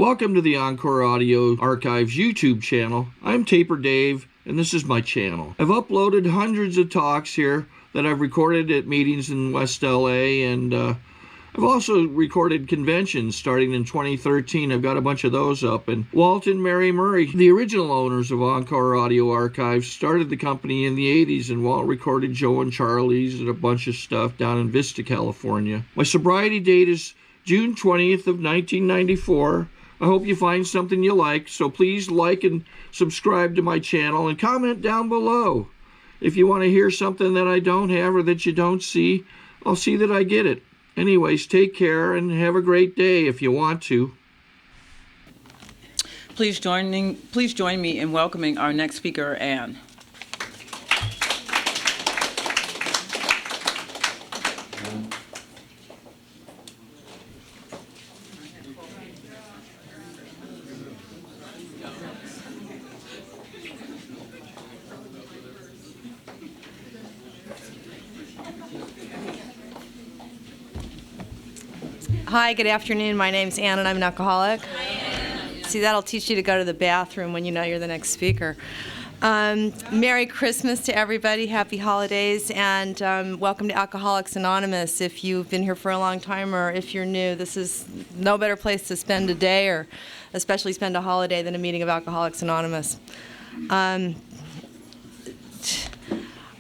Welcome to the Encore Audio Archives YouTube channel. I'm Taper Dave, and this is my channel. I've uploaded hundreds of talks here that I've recorded at meetings in West LA, and I've also recorded conventions starting in 2013. I've got a bunch of those up. And Walt and Mary Murray, the original owners of Encore Audio Archives, started the company in the 80s, and Walt recorded Joe and Charlie's and a bunch of stuff down in Vista, California. My sobriety date is June 20th of 1994. I hope you find something you like, so please like and subscribe to my channel and comment down below. If you want to hear something that I don't have or that you don't see, I'll see that I get it. Anyways, take care and have a great day if you want to. Please join me in welcoming our next speaker, Anne. Hi, good afternoon. My name's Ann, and I'm an alcoholic. See, that'll teach you to go to the bathroom when you know you're the next speaker. Merry Christmas to everybody. Happy holidays, and welcome to Alcoholics Anonymous. If you've been here for a long time or if you're new, this is no better place to spend a day or especially spend a holiday than a meeting of Alcoholics Anonymous.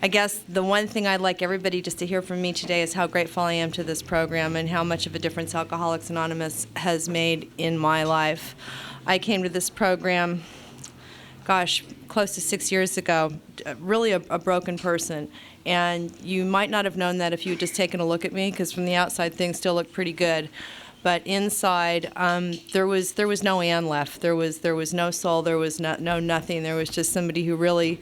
I guess the one thing I'd like everybody just to hear from me today is how grateful I am to this program and how much of a difference Alcoholics Anonymous has made in my life. I came to this program, gosh, close to 6 years ago, really a broken person. And you might not have known that if you had just taken a look at me, because from the outside things still look pretty good. But inside, there was no Ann left. There was no soul. There was no nothing. There was just somebody who really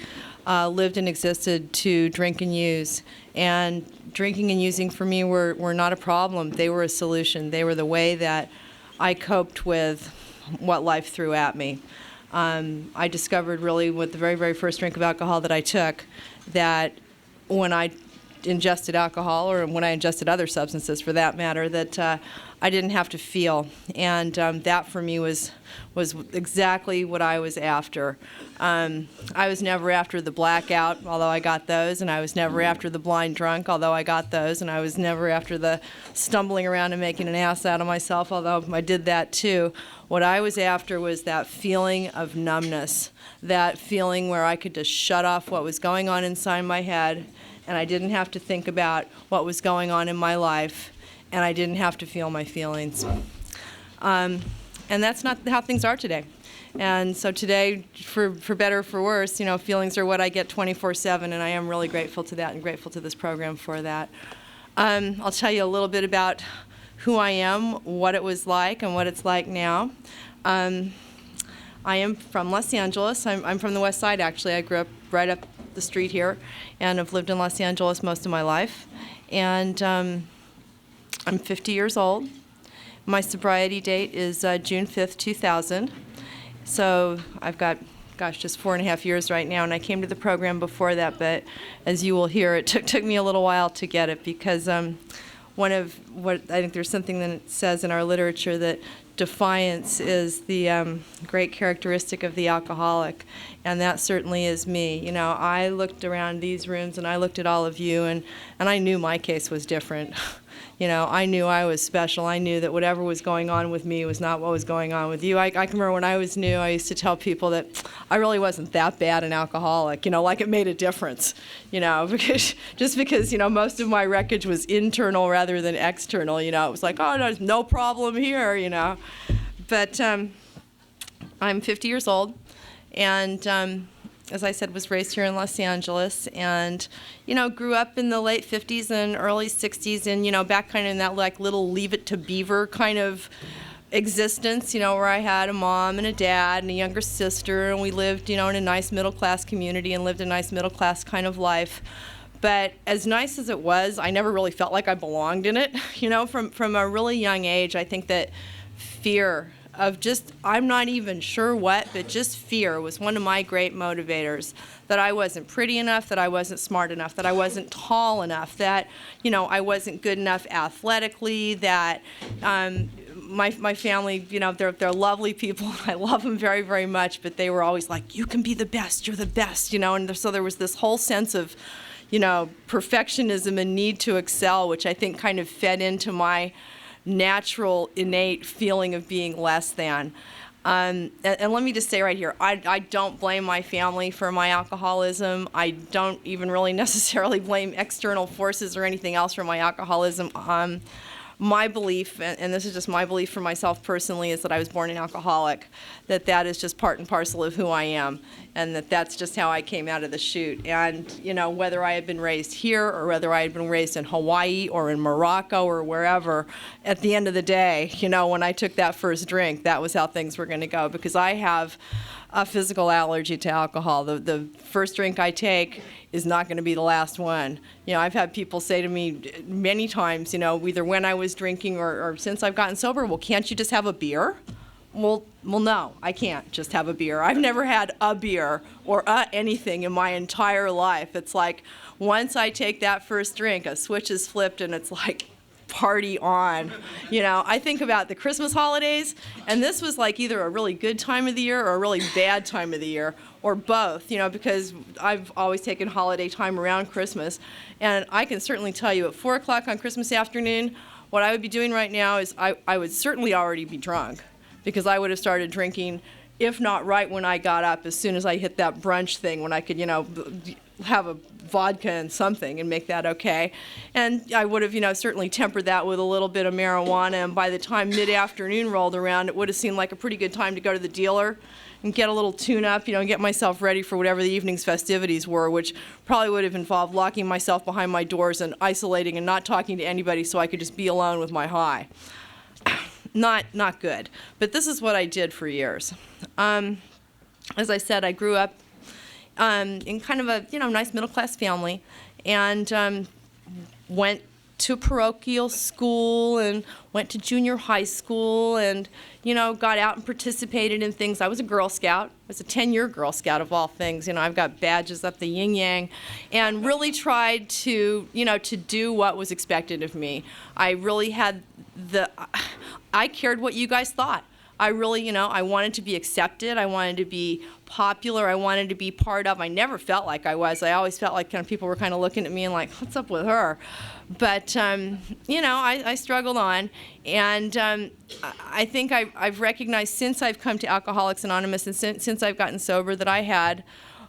lived and existed to drink and use. And drinking and using for me were not a problem. They were a solution. They were the way that I coped with what life threw at me. I discovered really with the very, very first drink of alcohol that I took that when I ingested alcohol, or when I ingested other substances for that matter, that I didn't have to feel. And that for me was exactly what I was after. I was never after the blackout, although I got those, and I was never after the blind drunk, although I got those, and I was never after the stumbling around and making an ass out of myself, although I did that too. What I was after was that feeling of numbness, that feeling where I could just shut off what was going on inside my head, and I didn't have to think about what was going on in my life, and I didn't have to feel my feelings. And that's not how things are today. And so today, for better or for worse, feelings are what I get 24/7, and I am really grateful to that and grateful to this program for that. I'll tell you a little bit about who I am, what it was like, and what it's like now. I am from Los Angeles. I'm from the West Side, actually. I grew up right up the street here, and I've lived in Los Angeles most of my life. And I'm 50 years old. My sobriety date is June 5th, 2000. So I've got, just 4.5 years right now, and I came to the program before that, but as you will hear, it took me a little while to get it, because one of what I think there's something that it says in our literature that defiance is the great characteristic of the alcoholic, and that certainly is me. I looked around these rooms and I looked at all of you, and I knew my case was different. I knew I was special. I knew that whatever was going on with me was not what was going on with you. I can remember when I was new, I used to tell people that I really wasn't that bad an alcoholic, like it made a difference, because most of my wreckage was internal rather than external, it was like, oh, there's no problem here, But I'm 50 years old, and as I said, was raised here in Los Angeles, and, grew up in the late 50s and early 60s, and, back kind of in that, little Leave It to Beaver kind of existence, where I had a mom and a dad and a younger sister, and we lived, in a nice middle-class community and lived a nice middle-class kind of life. But as nice as it was, I never really felt like I belonged in it. From a really young age, I think that fear of just, I'm not even sure what, but just fear was one of my great motivators. That I wasn't pretty enough, that I wasn't smart enough, that I wasn't tall enough, that, I wasn't good enough athletically, that my family, they're lovely people. I love them very, very much, but they were always like, you can be the best, you're the best, and so there was this whole sense of, perfectionism and need to excel, which I think kind of fed into my natural, innate feeling of being less than. And let me just say right here, I don't blame my family for my alcoholism. I don't even really necessarily blame external forces or anything else for my alcoholism. My belief, and this is just my belief for myself personally, is that I was born an alcoholic, that is just part and parcel of who I am, and that's just how I came out of the chute. And, whether I had been raised here or whether I had been raised in Hawaii or in Morocco or wherever, at the end of the day, when I took that first drink, that was how things were going to go, because I have a physical allergy to alcohol. The first drink I take is not going to be the last one. I've had people say to me many times, either when I was drinking or since I've gotten sober, well, can't you just have a beer? Well, no, I can't just have a beer. I've never had a beer or anything in my entire life. It's like once I take that first drink, a switch is flipped and it's like, party on. I think about the Christmas holidays, and this was like either a really good time of the year or a really bad time of the year, or both, because I've always taken holiday time around Christmas. And I can certainly tell you at 4 o'clock on Christmas afternoon, what I would be doing right now is I would certainly already be drunk, because I would have started drinking, if not right when I got up, as soon as I hit that brunch thing when I could, have a vodka and something and make that okay. And I would have, certainly tempered that with a little bit of marijuana, and by the time mid-afternoon rolled around, it would have seemed like a pretty good time to go to the dealer and get a little tune-up, and get myself ready for whatever the evening's festivities were, which probably would have involved locking myself behind my doors and isolating and not talking to anybody so I could just be alone with my high. Not good. But this is what I did for years. As I said, I grew up in kind of a nice middle-class family, and went to parochial school and went to junior high school, and got out and participated in things. I was a Girl Scout. I was a 10-year Girl Scout of all things. I've got badges up the yin-yang, and really tried to to do what was expected of me. I really had I cared what you guys thought. I really, I wanted to be accepted. I wanted to be popular. I wanted to be part of. I never felt like I was. I always felt like people were kind of looking at me and like, what's up with her? But, I struggled on. And I think I've recognized since I've come to Alcoholics Anonymous and since I've gotten sober that I had,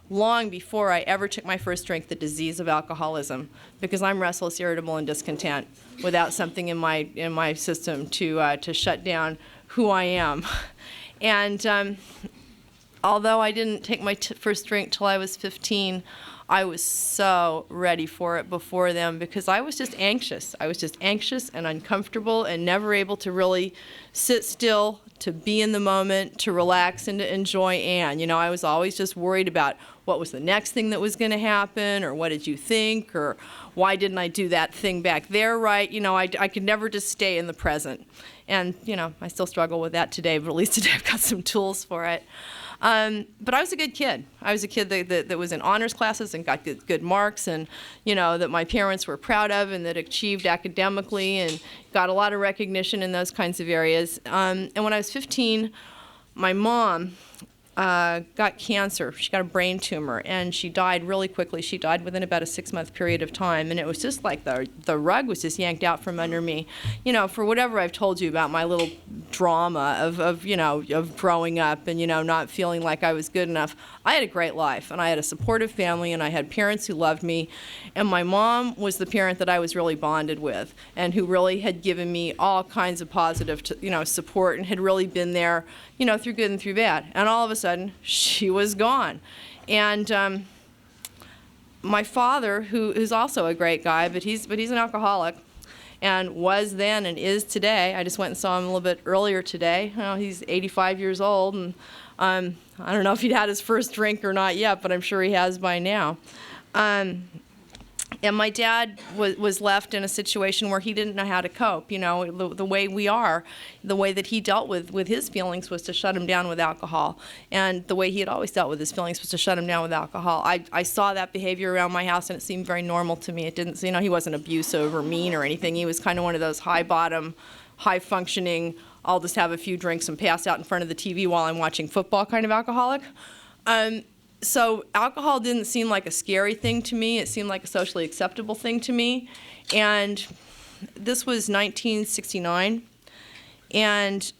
long before I ever took my first drink, the disease of alcoholism, because I'm restless, irritable, and discontent without something in my system to shut down who I am. And although I didn't take my first drink till I was 15, I was so ready for it before then, because I was just anxious. I was just anxious and uncomfortable and never able to really sit still, to be in the moment, to relax and to enjoy Anne. I was always just worried about what was the next thing that was going to happen, or what did you think, or why didn't I do that thing back there right? I could never just stay in the present. And, I still struggle with that today, but at least today I've got some tools for it. But I was a good kid. I was a kid that was in honors classes and got good marks, and, that my parents were proud of, and that achieved academically and got a lot of recognition in those kinds of areas. And when I was 15, my mom got cancer. She got a brain tumor, and she died really quickly. She died within about a 6-month period of time, and it was just like the rug was just yanked out from under me. For whatever I've told you about my little drama of growing up and, not feeling like I was good enough, I had a great life, and I had a supportive family, and I had parents who loved me, and my mom was the parent that I was really bonded with, and who really had given me all kinds of positive, support, and had really been there, through good and through bad. And all of a sudden, she was gone. And my father, who's also a great guy, but he's an alcoholic, and was then and is today. I just went and saw him a little bit earlier today. He's 85 years old, and I don't know if he'd had his first drink or not yet, but I'm sure he has by now. And my dad was left in a situation where he didn't know how to cope. The way we are, the way that he dealt with his feelings was to shut him down with alcohol. And the way he had always dealt with his feelings was to shut him down with alcohol. I saw that behavior around my house, and it seemed very normal to me. It didn't, he wasn't abusive or mean or anything. He was kind of one of those high-bottom, high-functioning, I'll just have a few drinks and pass out in front of the TV while I'm watching football kind of alcoholic. So alcohol didn't seem like a scary thing to me. It seemed like a socially acceptable thing to me. And this was 1969. And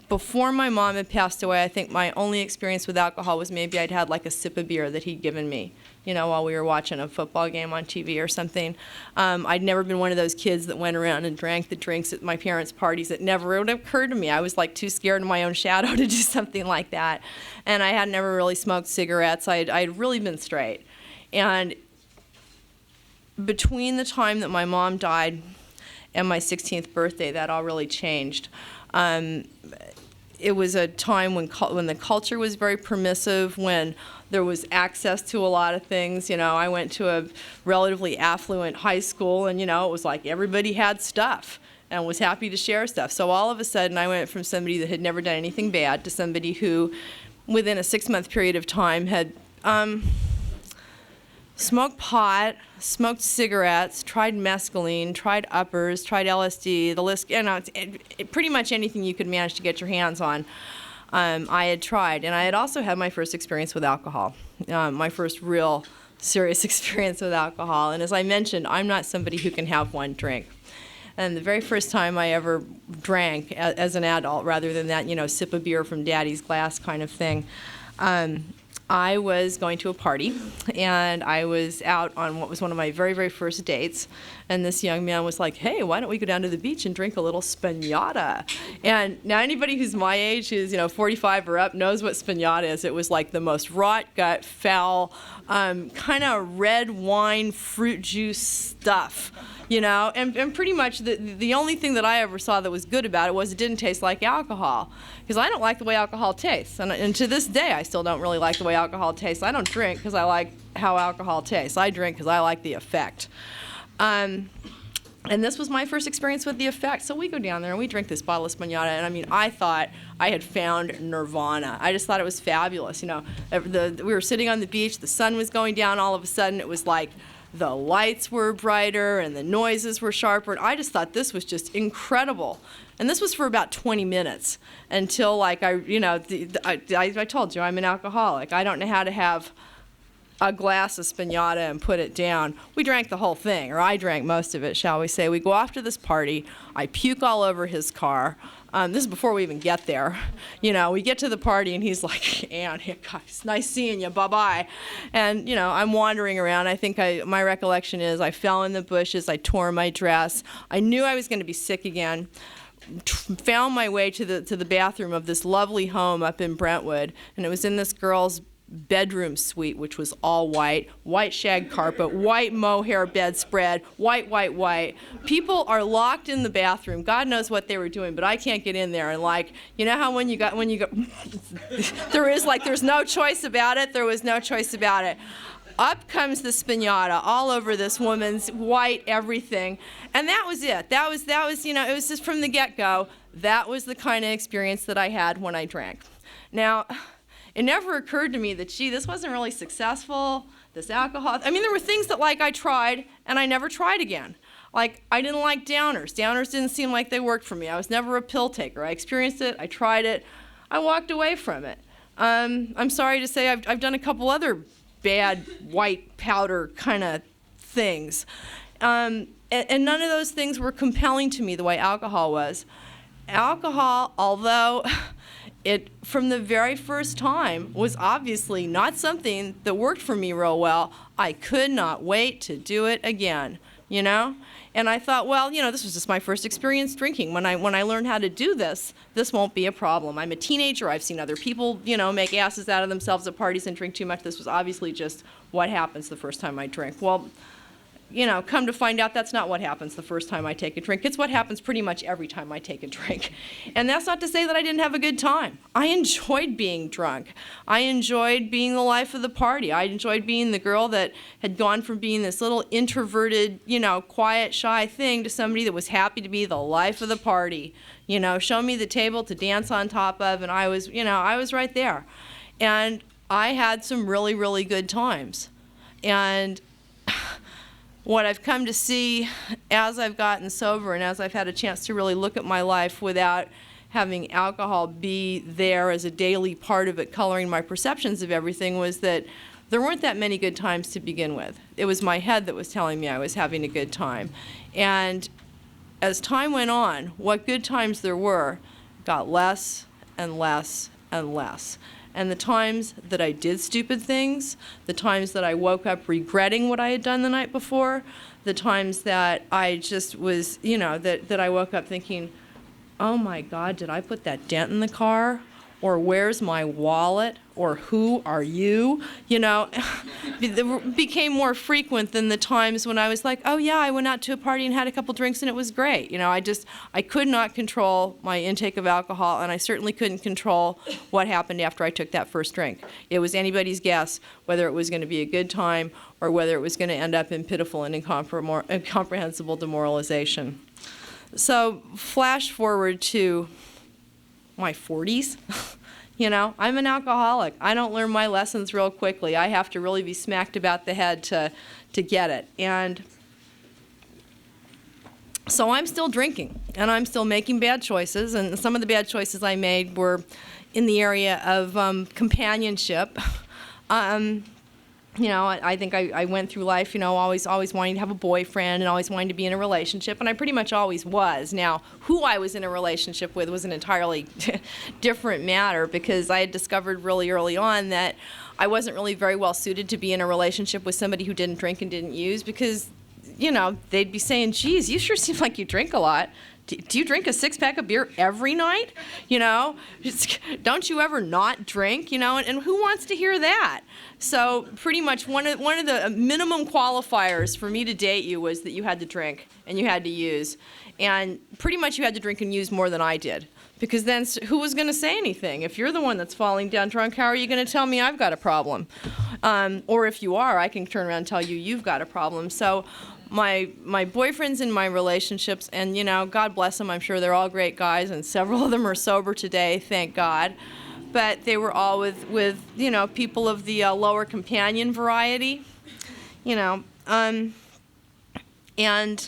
before my mom had passed away, I think my only experience with alcohol was maybe I'd had like a sip of beer that he'd given me, you know, while we were watching a football game on TV or something. I'd never been one of those kids that went around and drank the drinks at my parents' parties. It never would have occurred to me. I was like too scared of my own shadow to do something like that. And I had never really smoked cigarettes. I'd really been straight. And between the time that my mom died and my 16th birthday, that all really changed. It was a time when the culture was very permissive, when there was access to a lot of things. You know, I went to a relatively affluent high school, and, you know, it was like everybody had stuff and was happy to share stuff. So all of a sudden, I went from somebody that had never done anything bad to somebody who, within a 6-month period of time, had smoked pot, smoked cigarettes, tried mescaline, tried uppers, tried LSD, the list, you know, pretty much anything you could manage to get your hands on, I had tried. And I had also had my first experience with alcohol, my first real serious experience with alcohol. And as I mentioned, I'm not somebody who can have one drink. And the very first time I ever drank as an adult, rather than that, you know, sip a beer from daddy's glass kind of thing, I was going to a party, and I was out on what was one of my very, very first dates, and this young man was like, hey, why don't we go down to the beach and drink a little Spagnata? And now anybody who's my age, who's, you know, 45 or up, knows what Spagnata is. It was like the most rot gut, foul, kind of red wine, fruit juice stuff. You know, and pretty much the only thing that I ever saw that was good about it was it didn't taste like alcohol. Because I don't like the way alcohol tastes. And to this day, I still don't really like the way alcohol tastes. I don't drink because I like how alcohol tastes. I drink because I like the effect. And this was my first experience with the effect. So we go down there and we drink this bottle of Spagnata. And I mean, I thought I had found nirvana. I just thought it was fabulous. You know, we were sitting on the beach. The sun was going down. All of a sudden, it was like the lights were brighter and the noises were sharper. And I just thought this was just incredible. And this was for about 20 minutes until, like, I told you, I'm an alcoholic. I don't know how to have a glass of Spagnata and put it down. We drank the whole thing, or I drank most of it, shall we say. We go off to this party. I puke all over his car. This is before we even get there. You know, we get to the party, and he's like, Ann, it's nice seeing you, bye-bye. And, you know, I'm wandering around. I think my recollection is I fell in the bushes. I tore my dress. I knew I was going to be sick again. Found my way to the bathroom of this lovely home up in Brentwood, and it was in this girl's bedroom suite, which was all white shag carpet, white mohair bedspread, white. People are locked in the bathroom. God knows what they were doing, but I can't get in there. And, like, you know how when you go, there's no choice about it. There was no choice about it. Up comes the Spagnata all over this woman's white everything. And that was it. That was, you know, it was just from the get-go. That was the kind of experience that I had when I drank. Now, it never occurred to me that, gee, this wasn't really successful, this alcohol. I mean, there were things that, like, I tried, and I never tried again. Like, I didn't like downers. Downers didn't seem like they worked for me. I was never a pill taker. I experienced it. I tried it. I walked away from it. I'm sorry to say I've done a couple other bad white powder kind of things. And none of those things were compelling to me the way alcohol was. Alcohol, although it, from the very first time, was obviously not something that worked for me real well, I could not wait to do it again, you know? And I thought, well, you know, this was just my first experience drinking. When I learned how to do this won't be a problem. I'm a teenager. I've seen other people, you know, make asses out of themselves at parties and drink too much. This was obviously just what happens the first time I drink. Well, you know, come to find out that's not what happens the first time I take a drink. It's what happens pretty much every time I take a drink. And that's not to say that I didn't have a good time. I enjoyed being drunk. I enjoyed being the life of the party. I enjoyed being the girl that had gone from being this little introverted, you know, quiet, shy thing to somebody that was happy to be the life of the party. You know, show me the table to dance on top of, and I was, you know, I was right there. And I had some really, really good times. And what I've come to see as I've gotten sober and as I've had a chance to really look at my life without having alcohol be there as a daily part of it, coloring my perceptions of everything, was that there weren't that many good times to begin with. It was my head that was telling me I was having a good time. And as time went on, what good times there were got less and less and less. And the times that I did stupid things, the times that I woke up regretting what I had done the night before, the times that I just was, that I woke up thinking, oh my God, did I put that dent in the car? Or where's my wallet? Or who are you? Became more frequent than the times when I was like, oh yeah, I went out to a party and had a couple drinks and it was great. I could not control my intake of alcohol, and I certainly couldn't control what happened after I took that first drink. It was anybody's guess whether it was going to be a good time or whether it was going to end up in pitiful and incomprehensible demoralization. So flash forward to my 40s. I'm an alcoholic. I don't learn my lessons real quickly. I have to really be smacked about the head to get it. And so I'm still drinking, and I'm still making bad choices, and some of the bad choices I made were in the area of companionship. I think I went through life, always wanting to have a boyfriend and always wanting to be in a relationship, and I pretty much always was. Now, who I was in a relationship with was an entirely different matter, because I had discovered really early on that I wasn't really very well suited to be in a relationship with somebody who didn't drink and didn't use, because, they'd be saying, geez, you sure seem like you drink a lot. Do you drink a six-pack of beer every night? Don't you ever not drink? And who wants to hear that? So pretty much one of the minimum qualifiers for me to date you was that you had to drink and you had to use. And pretty much you had to drink and use more than I did. Because then who was going to say anything? If you're the one that's falling down drunk, how are you going to tell me I've got a problem? Or if you are, I can turn around and tell you you've got a problem. So my boyfriends in my relationships, and God bless them, I'm sure they're all great guys, and several of them are sober today, thank God. But they were all with people of the lower companion variety, and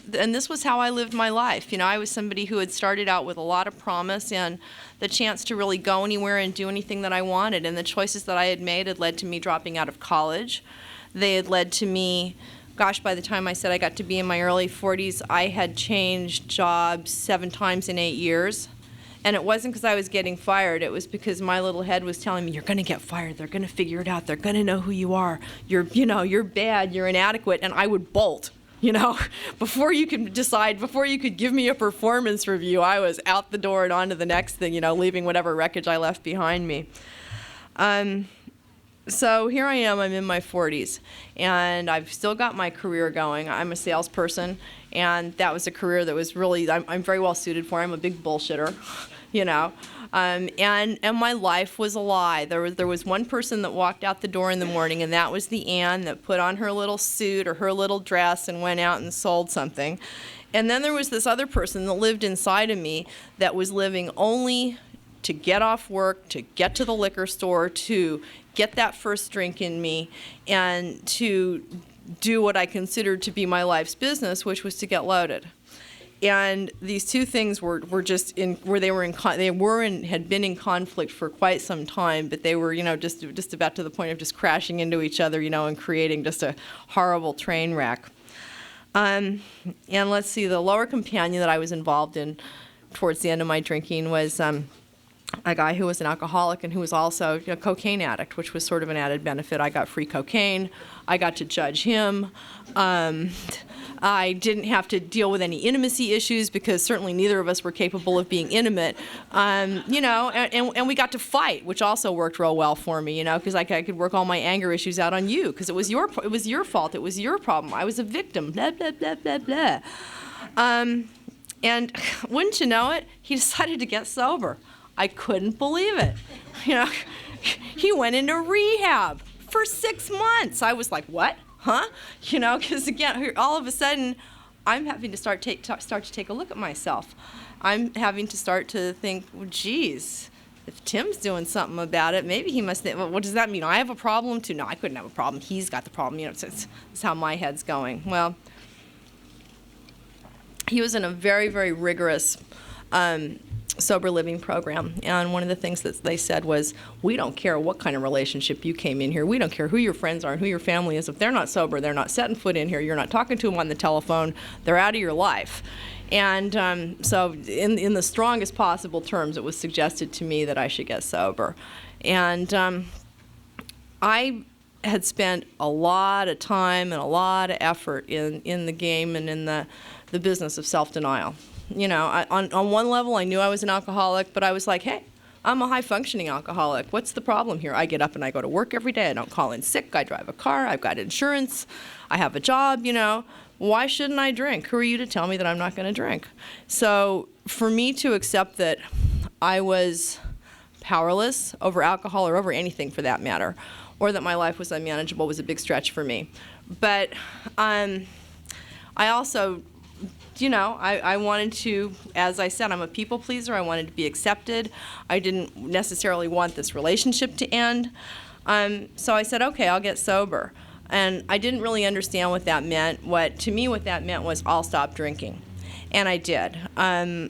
this was how I lived my life. I was somebody who had started out with a lot of promise and the chance to really go anywhere and do anything that I wanted, and the choices that I had made had led to me dropping out of college. They had led to me, by the time I said I got to be in my early 40s, I had changed jobs 7 times in 8 years. And it wasn't because I was getting fired. It was because my little head was telling me, you're going to get fired. They're going to figure it out. They're going to know who you are. You're bad. You're inadequate. And I would bolt. Before you could decide, before you could give me a performance review, I was out the door and on to the next thing, leaving whatever wreckage I left behind me. So here I am, I'm in my 40s, and I've still got my career going. I'm a salesperson, and that was a career that was really, I'm very well suited for. I'm a big bullshitter, and my life was a lie. There was one person that walked out the door in the morning, and that was the Ann that put on her little suit or her little dress and went out and sold something. And then there was this other person that lived inside of me that was living only to get off work, to get to the liquor store, to get that first drink in me, and to do what I considered to be my life's business, which was to get loaded. And these two things were just had been in conflict for quite some time, but they were just about to the point of just crashing into each other, and creating just a horrible train wreck. And let's see, the lower companion that I was involved in towards the end of my drinking was a guy who was an alcoholic and who was also a cocaine addict, which was sort of an added benefit. I got free cocaine. I got to judge him. I didn't have to deal with any intimacy issues because certainly neither of us were capable of being intimate. And we got to fight, which also worked real well for me, because I could work all my anger issues out on you because it was your fault. It was your problem. I was a victim. Blah blah blah blah blah. And wouldn't you know it, he decided to get sober. I couldn't believe it. He went into rehab for 6 months. I was like, what? Huh? Because again, all of a sudden, I'm having to start to take a look at myself. I'm having to start to think, well, geez, if Tim's doing something about it, maybe he must think, well, what does that mean? I have a problem too? No, I couldn't have a problem. He's got the problem. It's how my head's going. Well, he was in a very, very rigorous sober living program. And one of the things that they said was, we don't care what kind of relationship you came in here. We don't care who your friends are and who your family is. If they're not sober, they're not setting foot in here. You're not talking to them on the telephone. They're out of your life. And so in the strongest possible terms, it was suggested to me that I should get sober. And I had spent a lot of time and a lot of effort in the game and in the business of self-denial. You know, on one level, I knew I was an alcoholic, but I was like, hey, I'm a high-functioning alcoholic. What's the problem here? I get up and I go to work every day. I don't call in sick. I drive a car. I've got insurance. I have a job, you know. Why shouldn't I drink? Who are you to tell me that I'm not going to drink? So for me to accept that I was powerless over alcohol or over anything for that matter, or that my life was unmanageable was a big stretch for me. But I also, you know, I wanted to, as I said, I'm a people pleaser. I wanted to be accepted. I didn't necessarily want this relationship to end. So I said, okay, I'll get sober. And I didn't really understand what that meant. To me, what that meant was I'll stop drinking. And I did. I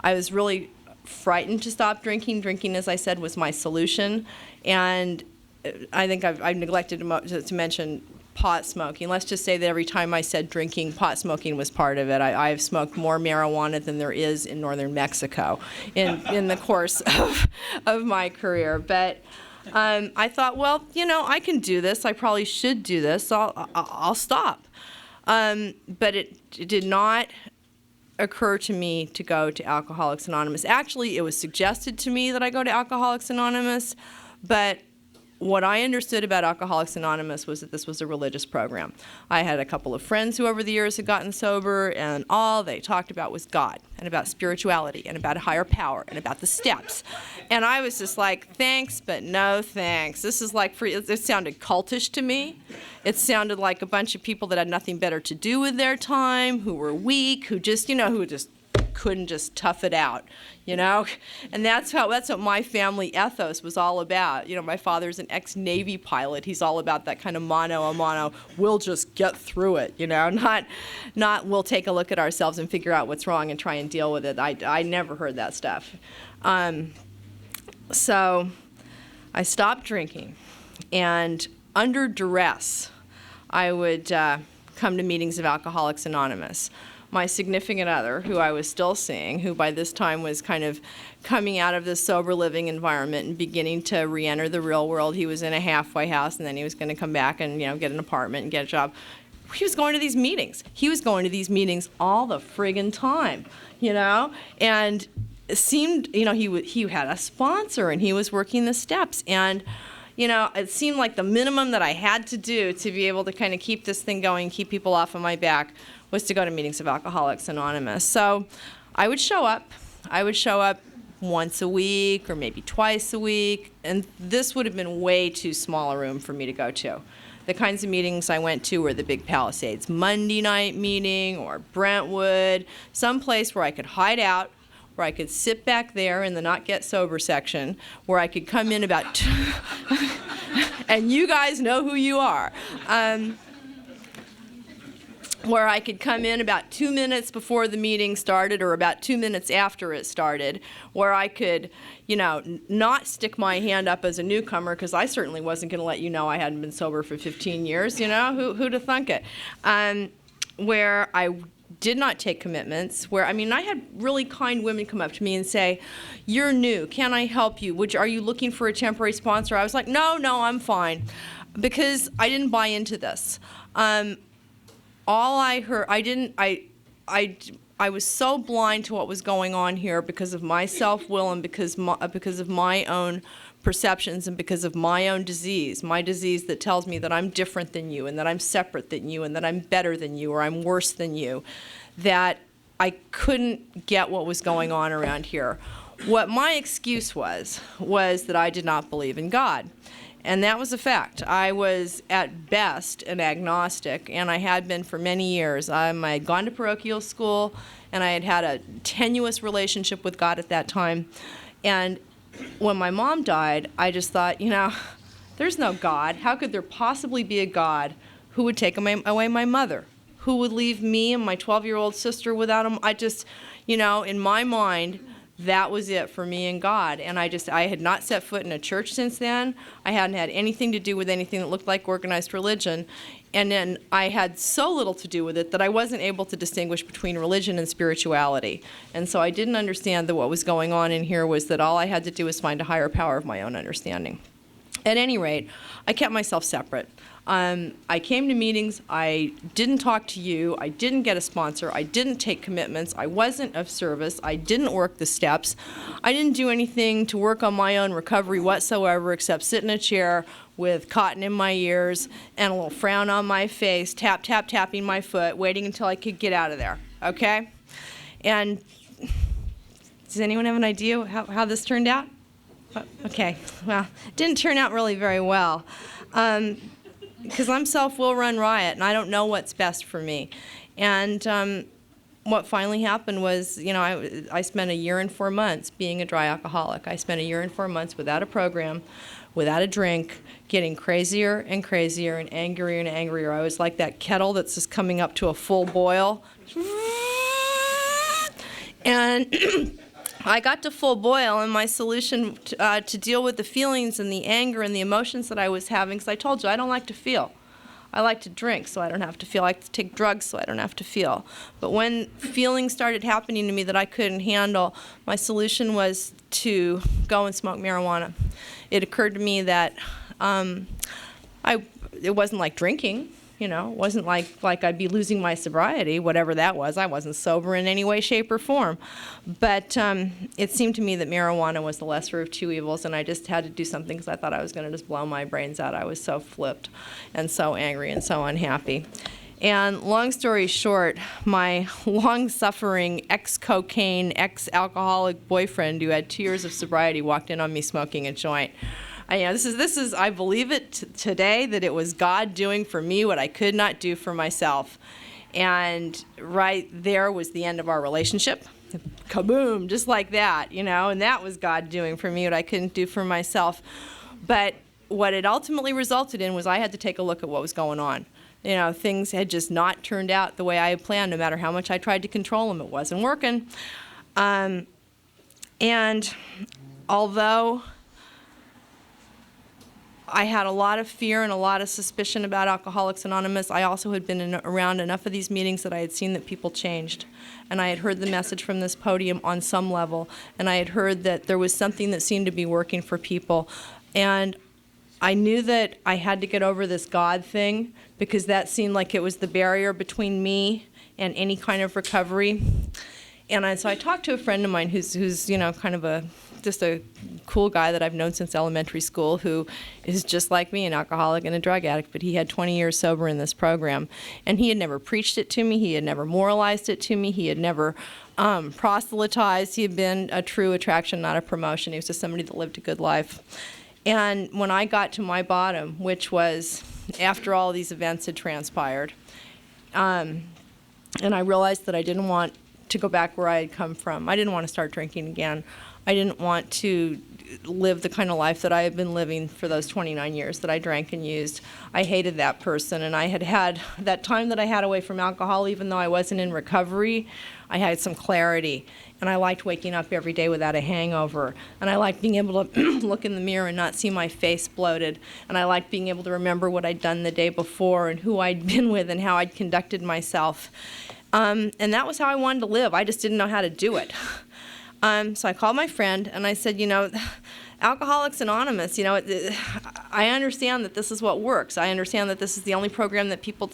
was really frightened to stop drinking. Drinking, as I said, was my solution. And I think I've neglected to mention pot smoking. Let's just say that every time I said drinking, pot smoking was part of it. I've smoked more marijuana than there is in northern Mexico in the course of my career. But I thought, well, you know, I can do this. I probably should do this. So I'll stop. But it did not occur to me to go to Alcoholics Anonymous. Actually, it was suggested to me that I go to Alcoholics Anonymous, but what I understood about Alcoholics Anonymous was that this was a religious program. I had a couple of friends who over the years had gotten sober, and all they talked about was God, and about spirituality, and about a higher power, and about the steps. And I was just like, thanks, but no thanks. This is like free. It sounded cultish to me. It sounded like a bunch of people that had nothing better to do with their time, who were weak, who just couldn't just tough it out, you know? And that's what my family ethos was all about. You know, my father's an ex-Navy pilot. He's all about that kind of mano a mano, we'll just get through it, you know? Not we'll take a look at ourselves and figure out what's wrong and try and deal with it. I never heard that stuff. So I stopped drinking, and under duress, I would come to meetings of Alcoholics Anonymous. My significant other, who I was still seeing, who by this time was kind of coming out of this sober living environment and beginning to re-enter the real world. He was in a halfway house, and then he was going to come back and, you know, get an apartment and get a job. He was going to these meetings. He was going to these meetings all the friggin' time, you know? And it seemed, you know, he had a sponsor, and he was working the steps. And, you know, it seemed like the minimum that I had to do to be able to kind of keep this thing going, keep people off of my back, was to go to meetings of Alcoholics Anonymous. So I would show up. I would show up once a week or maybe twice a week, and this would have been way too small a room for me to go to. The kinds of meetings I went to were the Big Palisades Monday night meeting or Brentwood, someplace where I could hide out, where I could sit back there in the not get sober section, where I could come in about and you guys know who you are. Where I could come in about 2 minutes before the meeting started or about 2 minutes after it started, where I could, you know, not stick my hand up as a newcomer, because I certainly wasn't going to let you know I hadn't been sober for 15 years, you know, who'd have thunk it. Where I did not take commitments, where, I mean, I had really kind women come up to me and say, you're new, can I help you? Are you looking for a temporary sponsor? I was like, no, I'm fine, because I didn't buy into this. All I heard, I was so blind to what was going on here because of my self-will and because of my own perceptions and because of my own disease, my disease that tells me that I'm different than you and that I'm separate than you and that I'm better than you or I'm worse than you, that I couldn't get what was going on around here. What my excuse was that I did not believe in God. And that was a fact. I was, at best, an agnostic, and I had been for many years. I had gone to parochial school, and I had had a tenuous relationship with God at that time. And when my mom died, I just thought, you know, there's no God. How could there possibly be a God who would take away my mother, who would leave me and my 12-year-old sister without him? I just, in my mind, that was it for me and God. And I had not set foot in a church since then. I hadn't had anything to do with anything that looked like organized religion. And then I had so little to do with it that I wasn't able to distinguish between religion and spirituality. And so I didn't understand that what was going on in here was that all I had to do was find a higher power of my own understanding. At any rate, I kept myself separate. I came to meetings, I didn't talk to you, I didn't get a sponsor, I didn't take commitments, I wasn't of service, I didn't work the steps, I didn't do anything to work on my own recovery whatsoever except sit in a chair with cotton in my ears and a little frown on my face, tap, tap, tapping my foot, waiting until I could get out of there, okay? And does anyone have an idea how this turned out? Okay, well, it didn't turn out really very well. Because I'm self-will run riot, and I don't know what's best for me. And what finally happened was, I spent a year and 4 months being a dry alcoholic. I spent a year and 4 months without a program, without a drink, getting crazier and crazier and angrier and angrier. I was like that kettle that's just coming up to a full boil. And I got to full boil, and my solution to deal with the feelings and the anger and the emotions that I was having, because I told you, I don't like to feel. I like to drink so I don't have to feel. I like to take drugs so I don't have to feel. But when feelings started happening to me that I couldn't handle, my solution was to go and smoke marijuana. It occurred to me that it wasn't like drinking. It wasn't like I'd be losing my sobriety, whatever that was. I wasn't sober in any way, shape, or form. But it seemed to me that marijuana was the lesser of two evils, and I just had to do something because I thought I was going to just blow my brains out. I was so flipped and so angry and so unhappy. And long story short, my long-suffering ex-cocaine, ex-alcoholic boyfriend who had 2 years of sobriety walked in on me smoking a joint. This is. I believe it today that it was God doing for me what I could not do for myself, and right there was the end of our relationship. Kaboom, just like that, and that was God doing for me what I couldn't do for myself. But what it ultimately resulted in was I had to take a look at what was going on. Things had just not turned out the way I had planned. No matter how much I tried to control them, it wasn't working. And although I had a lot of fear and a lot of suspicion about Alcoholics Anonymous, I also had been around enough of these meetings that I had seen that people changed. And I had heard the message from this podium on some level, and I had heard that there was something that seemed to be working for people. And I knew that I had to get over this God thing because that seemed like it was the barrier between me and any kind of recovery. And so I talked to a friend of mine who's kind of just a cool guy that I've known since elementary school, who is just like me, an alcoholic and a drug addict, but he had 20 years sober in this program. And he had never preached it to me. He had never moralized it to me. He had never proselytized. He had been a true attraction, not a promotion. He was just somebody that lived a good life. And when I got to my bottom, which was after all these events had transpired, and I realized that I didn't want to go back where I had come from. I didn't want to start drinking again. I didn't want to live the kind of life that I had been living for those 29 years that I drank and used. I hated that person, and I had that time that I had away from alcohol, even though I wasn't in recovery, I had some clarity, and I liked waking up every day without a hangover, and I liked being able to look in the mirror and not see my face bloated, and I liked being able to remember what I'd done the day before and who I'd been with and how I'd conducted myself. And that was how I wanted to live. I just didn't know how to do it. So I called my friend and I said, Alcoholics Anonymous, I understand that this is what works. I understand that this is the only program that people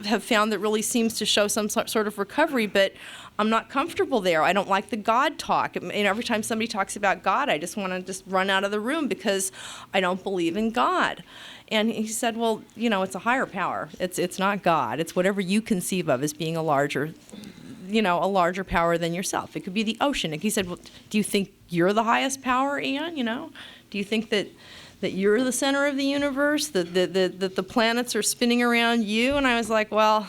have found that really seems to show some sort of recovery, but I'm not comfortable there. I don't like the God talk. Every time somebody talks about God, I just want to just run out of the room because I don't believe in God. And he said, well, it's a higher power. It's not God. It's whatever you conceive of as being a larger power than yourself. It could be the ocean. And he said, well, do you think you're the highest power, Ann? Do you think that you're the center of the universe, that the planets are spinning around you? And I was like, well,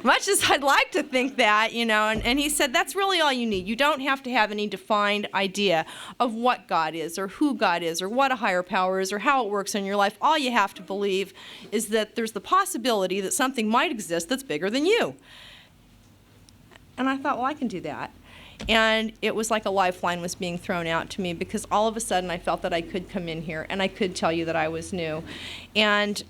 much as I'd like to think that, and he said, that's really all you need. You don't have to have any defined idea of what God is or who God is or what a higher power is or how it works in your life. All you have to believe is that there's the possibility that something might exist that's bigger than you. And I thought, well, I can do that. And it was like a lifeline was being thrown out to me, because all of a sudden I felt that I could come in here and I could tell you that I was new. And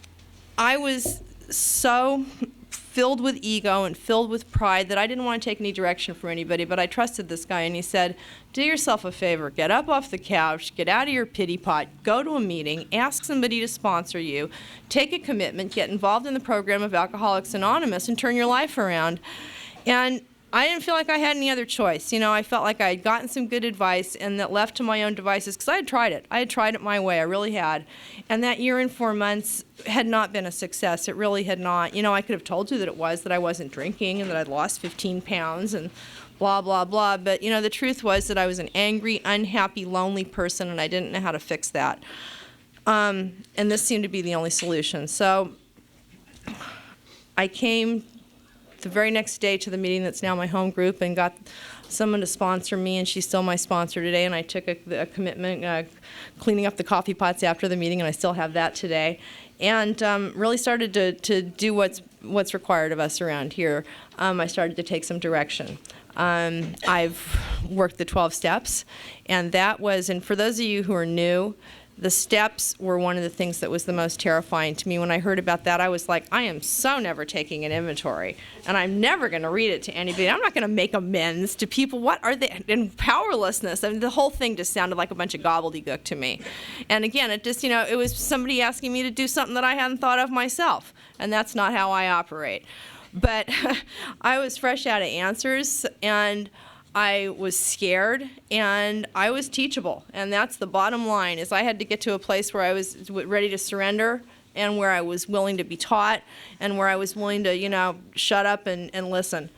I was so filled with ego and filled with pride that I didn't want to take any direction from anybody, but I trusted this guy, and he said, do yourself a favor, get up off the couch, get out of your pity pot, go to a meeting, ask somebody to sponsor you, take a commitment, get involved in the program of Alcoholics Anonymous, and turn your life around. And I didn't feel like I had any other choice. I felt like I had gotten some good advice, and that left to my own devices, because I had tried it. I had tried it my way. I really had. And that year and 4 months had not been a success. It really had not. I could have told you that I wasn't drinking and that I'd lost 15 pounds and blah, blah, blah. But, the truth was that I was an angry, unhappy, lonely person, and I didn't know how to fix that. And this seemed to be the only solution. So I came the very next day to the meeting that's now my home group, and got someone to sponsor me, and she's still my sponsor today. And I took a commitment cleaning up the coffee pots after the meeting, and I still have that today. And really started to do what's required of us around here. I started to take some direction. I've worked the 12 steps, and for those of you who are new, the steps were one of the things that was the most terrifying to me. When I heard about that, I was like, I am so never taking an inventory, and I'm never going to read it to anybody. I'm not going to make amends to people. What are they? And powerlessness. I mean, the whole thing just sounded like a bunch of gobbledygook to me. And again, it just, it was somebody asking me to do something that I hadn't thought of myself, and that's not how I operate. But I was fresh out of answers, and I was scared, and I was teachable, and that's the bottom line. Is I had to get to a place where I was ready to surrender, and where I was willing to be taught, and where I was willing to, shut up and listen.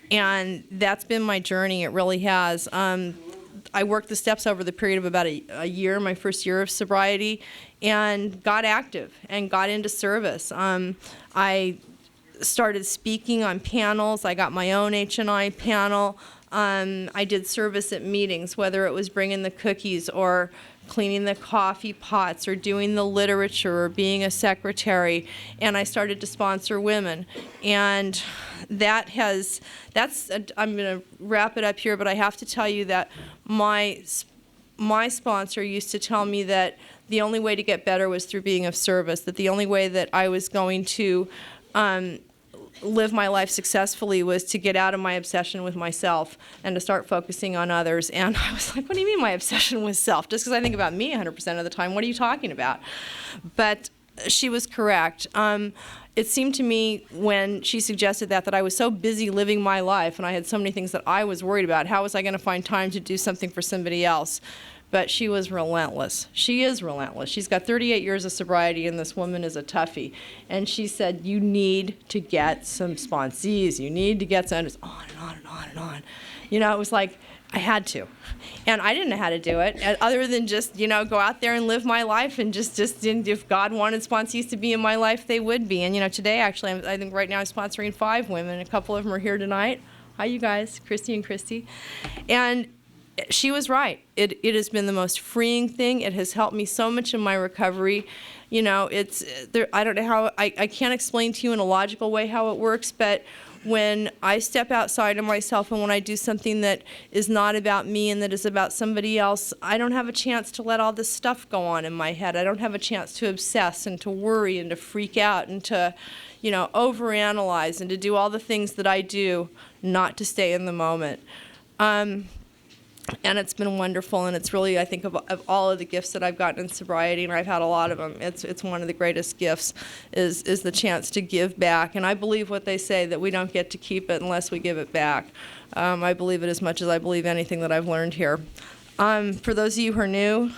And that's been my journey. It really has. I worked the steps over the period of about a year, my first year of sobriety, and got active and got into service. I started speaking on panels. I got my own H&I panel. I did service at meetings, whether it was bringing the cookies or cleaning the coffee pots or doing the literature or being a secretary, and I started to sponsor women. And I'm going to wrap it up here, but I have to tell you that my sponsor used to tell me that the only way to get better was through being of service, that the only way that I was going to live my life successfully was to get out of my obsession with myself and to start focusing on others. And I was like, what do you mean my obsession with self? Just because I think about me 100% of the time, what are you talking about? But she was correct. It seemed to me when she suggested that I was so busy living my life, and I had so many things that I was worried about. How was I going to find time to do something for somebody else? But she was relentless. She is relentless. She's got 38 years of sobriety, and this woman is a toughie. And she said, you need to get some sponsees. You need to get some, just on and on and on and on. It was like, I had to. And I didn't know how to do it, other than just, go out there and live my life, and just if God wanted sponsees to be in my life, they would be. And, today, actually, I think right now I'm sponsoring 5 women. A couple of them are here tonight. Hi, you guys, Christy and Christy. And she was right. It has been the most freeing thing. It has helped me so much in my recovery. It's there. I don't know how. I can't explain to you in a logical way how it works, but when I step outside of myself and when I do something that is not about me and that is about somebody else, I don't have a chance to let all this stuff go on in my head. I don't have a chance to obsess and to worry and to freak out and to, overanalyze and to do all the things that I do not to stay in the moment. And it's been wonderful, and it's really, I think, of all of the gifts that I've gotten in sobriety, and I've had a lot of them, it's one of the greatest gifts is the chance to give back. And I believe what they say, that we don't get to keep it unless we give it back. I believe it as much as I believe anything that I've learned here. For those of you who are new,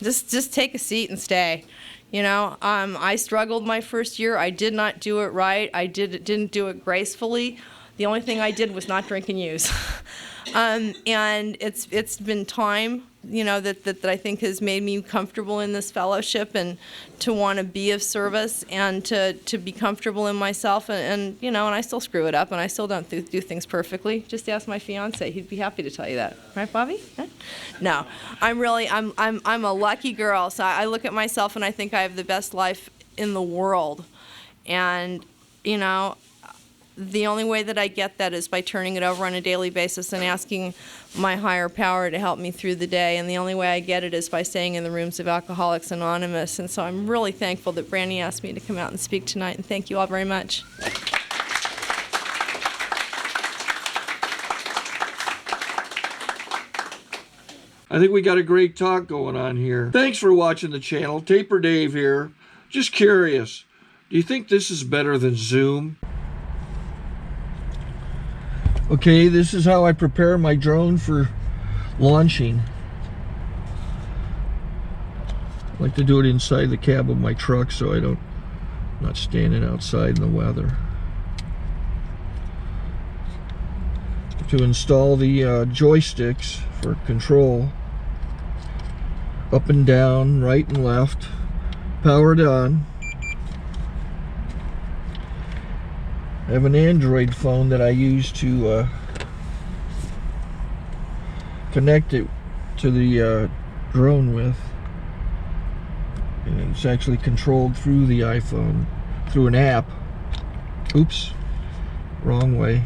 just take a seat and stay. I struggled my first year. I did not do it right. I didn't do it gracefully. The only thing I did was not drink and use. And it's been time that I think has made me comfortable in this fellowship, and to want to be of service, and to be comfortable in myself, and I still screw it up, and I still don't do things perfectly. Just ask my fiance; he'd be happy to tell you that, right, Bobby? No, I'm a lucky girl. So I look at myself and I think I have the best life in the world, and the only way that I get that is by turning it over on a daily basis and asking my higher power to help me through the day. And the only way I get it is by staying in the rooms of Alcoholics Anonymous. And so I'm really thankful that Brandy asked me to come out and speak tonight. And thank you all very much. I think we got a great talk going on here. Thanks for watching the channel. Taper Dave here. Just curious, do you think this is better than Zoom? Okay, this is how I prepare my drone for launching. I like to do it inside the cab of my truck so I'm not standing outside in the weather. To install the joysticks for control, up and down, right and left, powered on. I have an Android phone that I use to connect it to the drone with. And it's actually controlled through the iPhone, through an app. Oops, wrong way.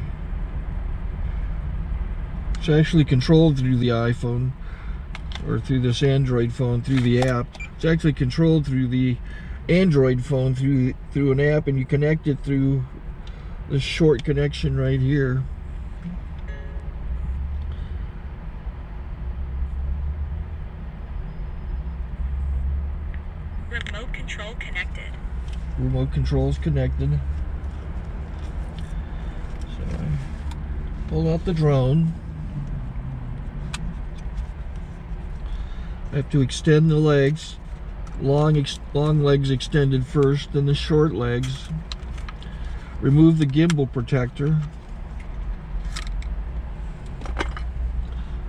It's actually controlled through the iPhone, or through this Android phone, through the app. It's actually controlled through the Android phone, through an app, and you connect it through this short connection right here. Remote control connected. Remote control's connected. So I pull out the drone. I have to extend the legs. Long legs extended first, then the short legs. Remove the gimbal protector.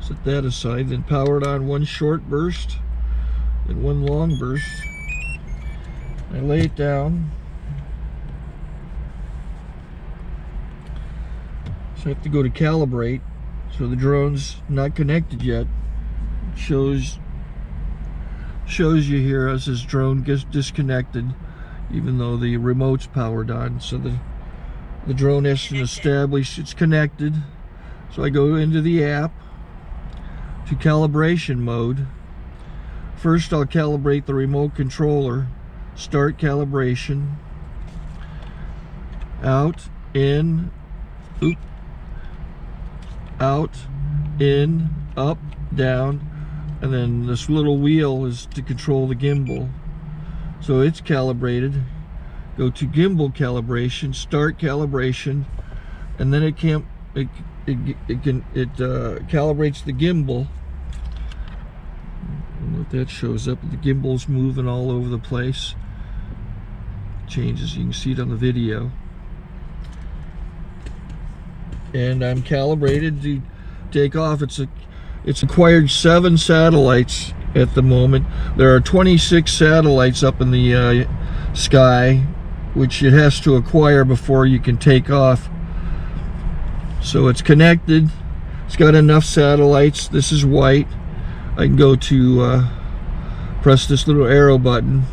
Set that aside, then power it on one short burst, then one long burst. I lay it down. So I have to go to calibrate. So the drone's not connected yet. It shows you here as this drone gets disconnected, even though the remote's powered on. So the drone has to establish it's connected. So I go into the app to calibration mode. First I'll calibrate the remote controller. Start calibration. Out, in, out, in, up, down, and then this little wheel is to control the gimbal. So it's calibrated. Go to gimbal calibration, start calibration, and then it calibrates the gimbal. I don't know if that shows up. The gimbal's moving all over the place. Changes, you can see it on the video. And I'm calibrated to take off. It's acquired 7 satellites at the moment. There are 26 satellites up in the sky, which it has to acquire before you can take off. So it's connected. It's got enough satellites. This is white. I can go to press this little arrow button,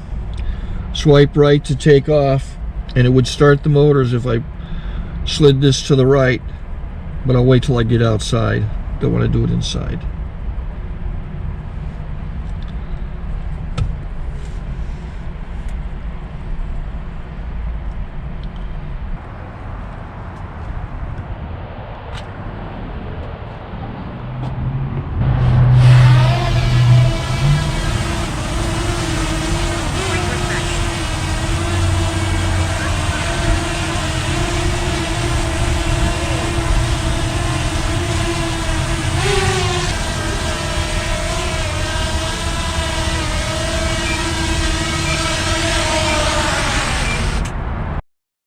swipe right to take off, and it would start the motors if I slid this to the right. But I'll wait till I get outside. Don't want to do it inside.